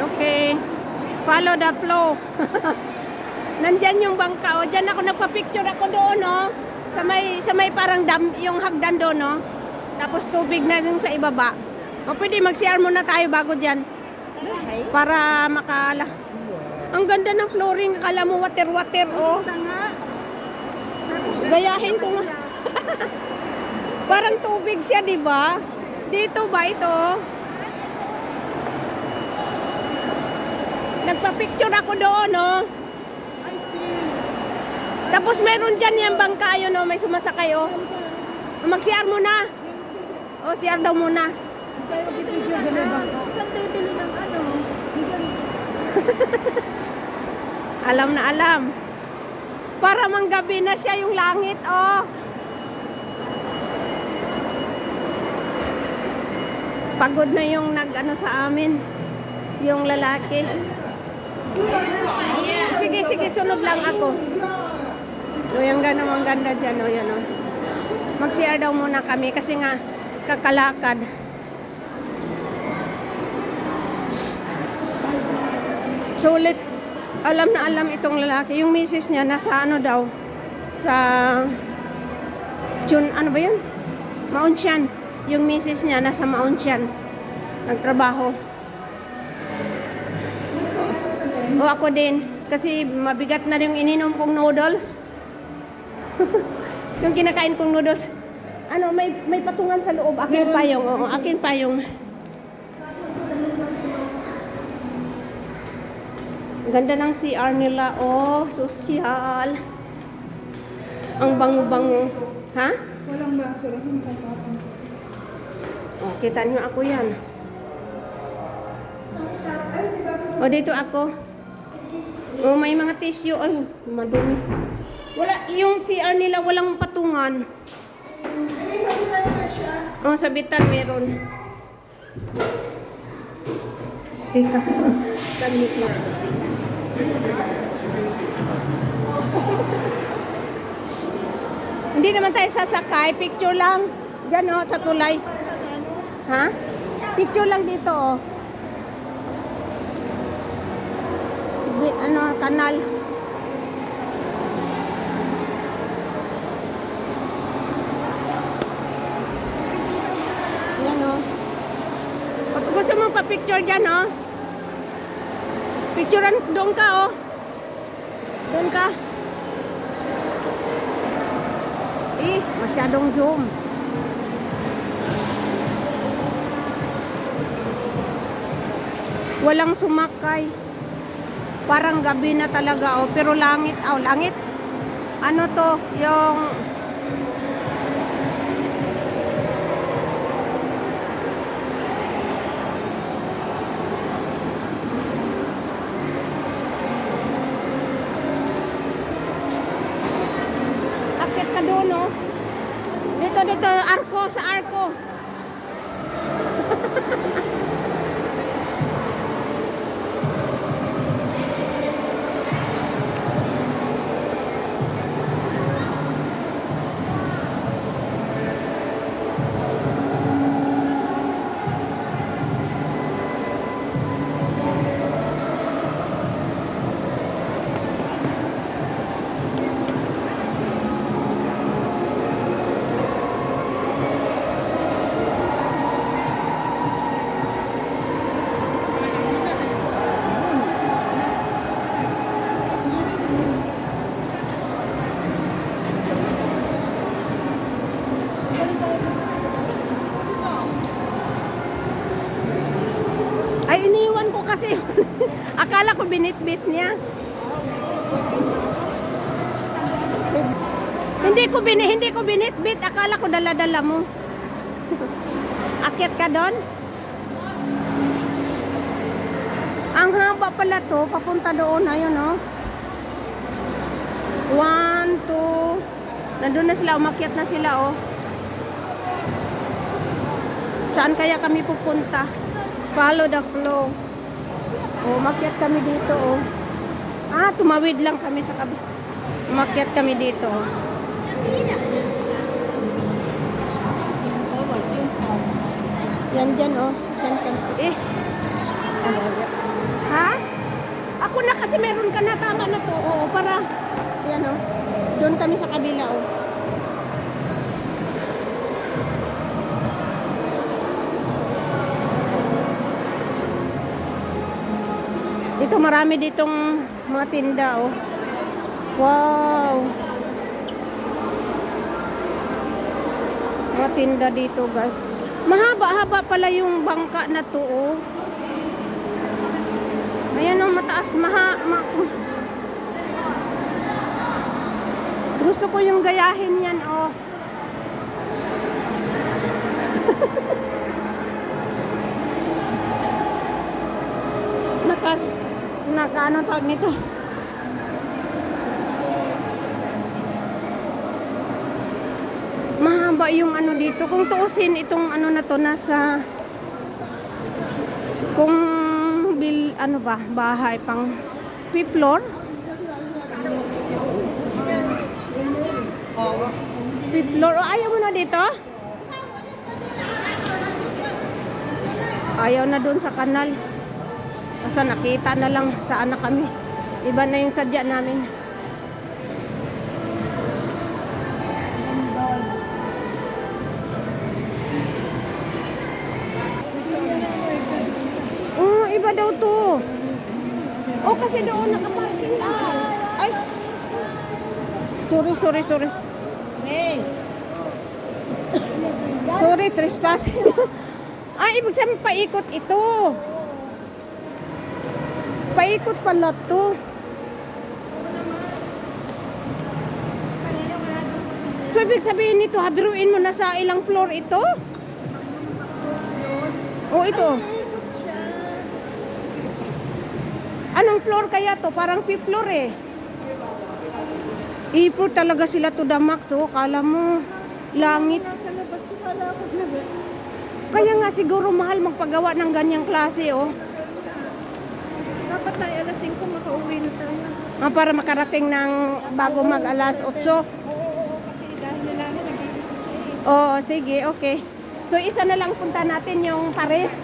Okay. Follow the flow. Nandyan yung bangka. O, dyan ako nagpa-picture ako doon, no? Sa may parang dam, yung hagdan doon, no? Tapos tubig na dun sa ibaba. O, pwede mag-share muna tayo bago dyan. Para makala. Ang ganda ng flooring. Akala mo water, oh. Gayahin ko nga. Parang tubig siya, di ba? Dito ba ito? Nagpa-picture ako doon, no? I see. Tapos meron dyan yung bangka, yun, no? May sumasakay, oh. Mag-CR muna. Oh, CR daw muna. Tayo mag-picture sa labang. Saan tayo bili ng ano? Alam na alam. Para manggabi na siya yung langit, oh. Pagod na yung nag-ano sa amin. Yung lalaki. Sige, sunod lang ako. O, yung ganang ganda dyan, o, yan, o. Mag-share daw muna kami kasi nga kakalakad. Sulit. Alam na alam itong lalaki. Yung misis niya nasa ano daw? Sa ano ba yun? Maunsian. Yung misis niya nasa Maunsian. Nagtrabaho. O ako din. Kasi mabigat na yung ininom kong noodles. Yung kinakain kong noodles. Ano, may patungan sa loob. Akin pa yung. Oo, akin pa yung. Ganda ng CR nila. Oh, sosyal. Ang bango-bango. Ha? Walang basura. Oh, kita nyo ako yan. O, dito ako. Oh, may mga tissue. Ay, madumi. Wala, yung CR nila walang patungan. Oh, sabitan meron. Teka. Saglit lang. Hindi naman tayo sasakay. Picture lang. Diyan, oh, sa tulay. Ha? Picture lang dito, oh. Ano, kanal. Yan, oh. Pag gusto mo pa-picture dyan, oh. Picturean doon ka, oh. Doon ka. Masyadong zoom. Walang sumakay. Parang gabi na talaga, oh. Pero langit, oh, langit. Ano to? Yung akit ka doon, oh. Dito, arko, sa arko. Ay, iniwan ko kasi. Akala ko binitbit niya. Hindi ko binitbit. Akala ko dala-dala mo. Akyat ka doon? Ang haba pala to. Papunta doon. Ayun, oh. 1, 2. Nandun na sila. Umakyat na sila, oh. Saan kaya kami pupunta? Follow the flow. Oh, umakyat kami dito, oh. Ah, tumawid lang kami sa kabila. Umakyat kami dito, oh. Yan dyan, oh. Saan kami? kasi meron ka na, tama na to. Oo, para, yan o. Doon kami sa kabila o. Dito marami ditong mga tinda oh. Wow. Mga tinda dito guys. Mahaba-haba pala yung bangka na to oh. Ayan ang mataas gusto ko yung gayahin yan oh. Ano tawag nito? Mahaba yung ano dito. Kung tuusin itong ano na to nasa kung ano ba, bahay pang 5th floor? 5th floor. Oh, ayaw mo na dito? Ayaw na doon sa kanal. Basta nakita na lang saan na kami. Iba na yung sadya namin. Oh, iba daw to. Oh, kasi doon nakaparking na. Ay. Sorry. Sorry, trespassing. Ay, ibig sabihin paikot ito. Paikot pala to. So, ibig sabihin nito, habiruin mo na sa ilang floor ito? O, ito. Anong floor kaya to? Parang 5th floor eh. I-floor talaga sila to the max. Oh, kala mo, langit. Kaya nga siguro mahal magpagawa ng ganyang klase, oh. Dapat tayo alas 5 makauwi na tayo. Para makarating ng bago mag alas 8. Oo, kasi dahil nila na nag-iisip siya eh. Oo, sige, okay. So, isa na lang punta natin yung Paris.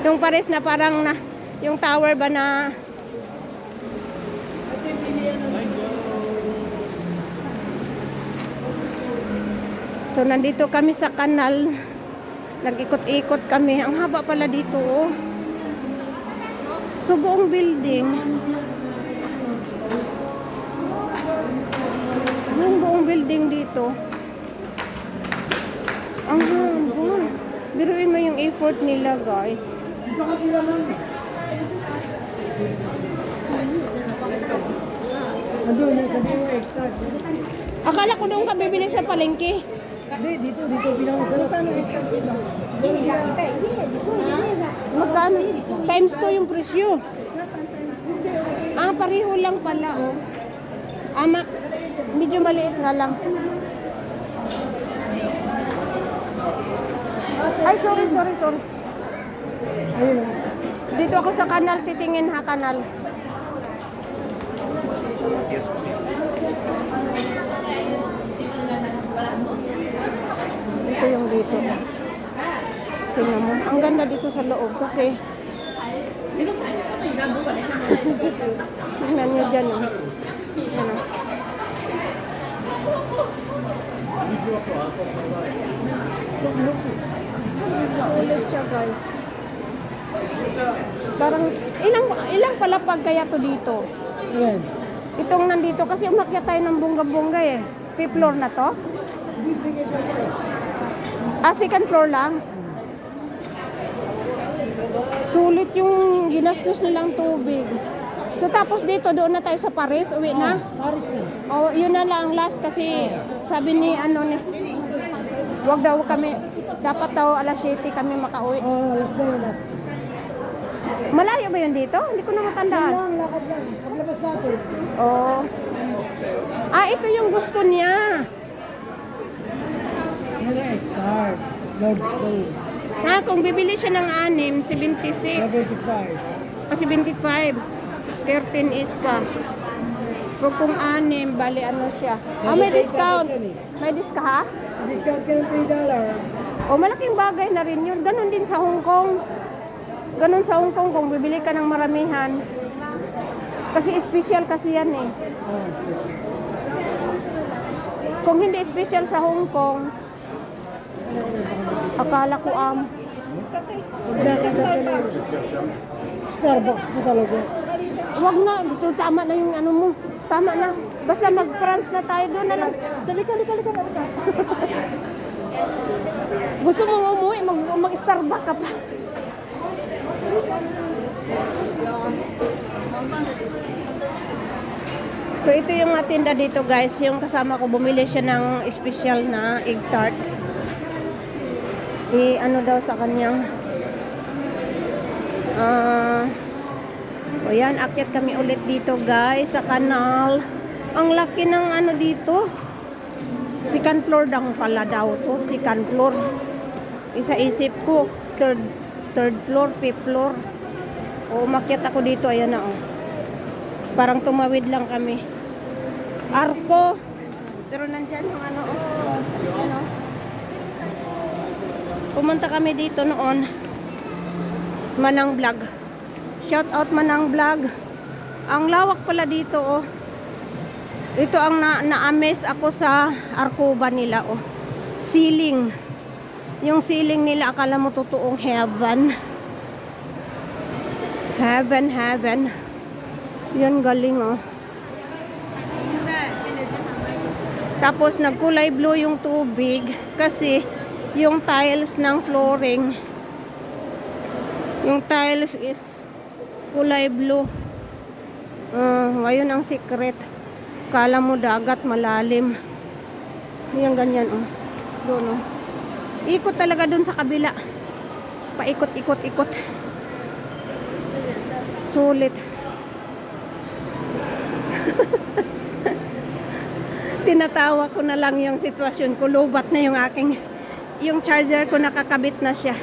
Yung Paris na parang na, yung tower ba na... So, nandito kami sa kanal. Nag-ikot-ikot kami. Ang haba pala dito, oh. So, buong building. Buong building dito. Ang haba. Biruin mo yung effort nila, guys. Akala ko doon ka bibili sa palengke. Hindi, dito pinakasarap. Magkano? Times 2 yung presyo. Pareho lang pala, oh. Medyo maliit nga lang. Ay, sorry. Ayun. Dito ako sa kanal, titingin ha, kanal. Ito yung dito. Tingnan mo. Ang ganda dito sa loob kasi tingnan nyo dyan, oh. Yan, oh. Sulit siya, guys. Parang ilang palapag kaya to dito? Yan. Itong nandito kasi umakyat tayo ng bongga-bongga eh. 5th floor na to? Second floor lang. Sulit yung ginastos nilang tubig. So tapos dito doon na tayo sa Paris, uwi na. Paris na. Oh, yun na lang last kasi sabi ni wag daw kami, dapat daw alas 7 kami makauwi. Alas na yun, alas. Malayo ba yun dito? Hindi ko na matandaan. Lakad lang. Paglabas natin. Oh. Ito yung gusto niya. Card. Lord's Day. Kung bibili siya ng 6, 76. 75. 75. 13 isa. Kung 6, bali ano siya. May discount. May discount ha? So discount ka ng $3. Malaking bagay na rin yun. Ganon din sa Hong Kong. Ganon sa Hong Kung bibili ka ng maramihan. Kasi special kasi yan eh. Kung hindi special sa Hong Kong, akala ko Starbucks po talaga. wag na, dito tama na yung ano mo. Tama na. Basta mag-France na tayo doon na lang. Dalika. Gusto mo umuwi, mag-Starbucks ka pa. So ito yung tinda dito guys, yung kasama ko bumili siya ng special na egg tart. Ano daw sa kanyang o yan, akyat kami ulit dito guys sa kanal. Ang laki ng ano dito. Second floor lang pala daw to, second floor. Isa-isip ko, third floor, fifth floor. O umakyat ako dito, ayan na oh. Parang tumawid lang kami. Arko. Pero nandyan yung ano, ano. Pumunta kami dito noon. Manang Vlog. Shout out Manang Vlog. Ang lawak pala dito, oh. Ito ang na-amaze ako sa Arcoba nila, oh. Ceiling. Yung ceiling nila, akala mo totoong heaven. Heaven. Yan galing, oh. Tapos nagkulay blue yung tubig kasi yung tiles ng flooring, yung tiles is kulay blue. Ngayon ang secret. Kala mo dagat malalim. Yan ganyan, oh. Doon, oh. Ikot talaga doon sa kabila. Paikot-ikot-ikot. Sulit. Tinatawa ko na lang yung sitwasyon ko. Lubat na yung yung charger ko, nakakabit na siya.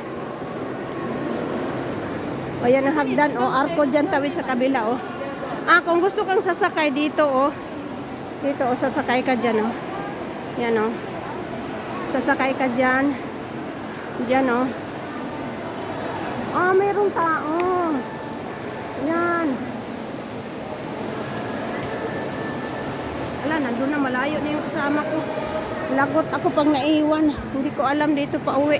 O yan ang hagdan, o. Arko dyan, tawid sa kabila, o. Kung gusto kang sasakay dito, o. Dito, o, sasakay ka dyan, o. Yan, o. Sasakay ka dyan. Dyan, o. Mayroong tao. Yan. Ala, nandun na, malayo na yung kasama ko. Lagot ako pang naiwan. Hindi ko alam dito pa uwi.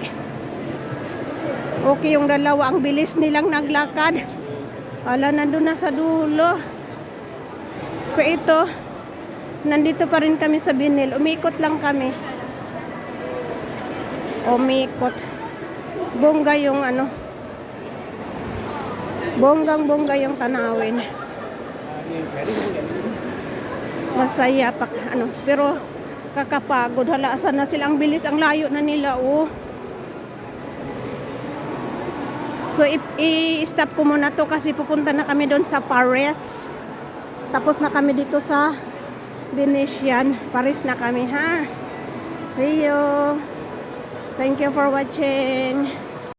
Okay yung dalawa, ang bilis nilang naglakad. Ala, nandun na sa dulo. So ito, nandito pa rin kami sa Binil. Umikot lang kami. Umikot. Bongga yung ano. Bonggang-bongga yung tanawin. Masaya pa, ano, pero kakapagod. Hala, asan na sila? Ang bilis, ang layo na nila, oh. So, i-stop ko muna to kasi pupunta na kami doon sa Paris. Tapos na kami dito sa Venetian. Paris na kami, ha? See you! Thank you for watching.